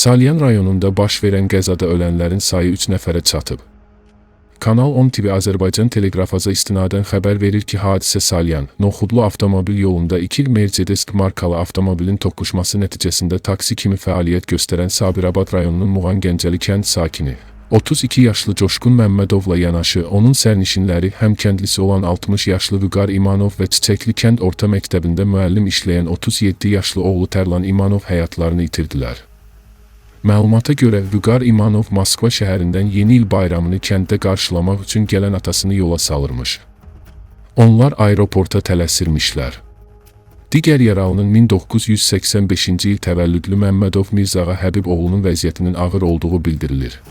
Salyan rayonunda baş verən qəzada ölənlərin sayı 3 nəfərə çatıb. Kanal 10 TV Azərbaycan Teleqrafaza istinadən xəbər verir ki, hadisə Salyan, Noxudlu avtomobil yolunda iki Mercedes markalı avtomobilin toqquşması nəticəsində taksi kimi fəaliyyət göstərən Sabirabad rayonunun Muğan Gəncəli kənd sakini 32 yaşlı Coşqun Məmmədovla yanaşı, onun sərnişinləri həm kəndlisi olan 60 yaşlı Vüqar İmanov və Çiçəkli kənd orta məktəbində müəllim işləyən 37 yaşlı oğlu Tərlan İmanov həyatlarını itirdilər. Məlumata görə Vüqar İmanov Moskva şəhərindən yeni il bayramını kənddə qarşılamaq üçün gələn atasını yola salırmış. Onlar aeroporta tələsirmişlər. Digər yaralının 1985-ci il təvəllüdlü Məmmədov Mirzağa Həbib oğlunun vəziyyətinin ağır olduğu bildirilir.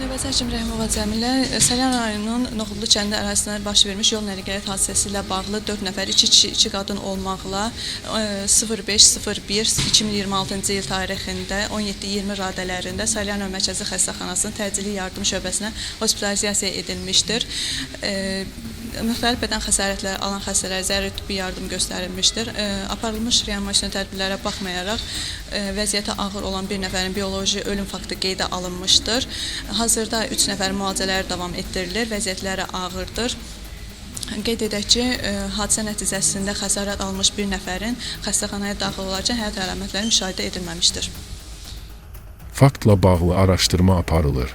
Növbəti həkim Rəhimova Cəmilə Salyan rayonunun Noxudlu kəndi ərazisində baş vermiş yol nəqliyyat hadisəsi ilə bağlı 4 nəfər, 2 kişi, 2 qadın olmaqla 05.01.2026-cı il tarixində 17:20 radələrində Salyan rayon Mərkəzi Xəstəxanasının təcili yardım şöbəsinə hospitalizasiya edilmişdir. Müxtəlif bədən xəsarətləri alan xəstələrə zəruri tibbi yardım göstərilmişdir. Aparılmış reanimasiya tədbirlərə baxmayaraq vəziyyəti ağır olan bir nəfərin bioloji ölüm faktı qeydə alınmışdır. Hazırda 3 nəfərin müalicələri davam etdirilir, vəziyyətləri ağırdır. Qeyd edək ki, hadisə nəticəsində xəsarət almış bir nəfərin xəstəxanaya daxil olarkən həyat əlamətləri müşahidə edilməmişdir. Faktla bağlı araşdırma aparılır.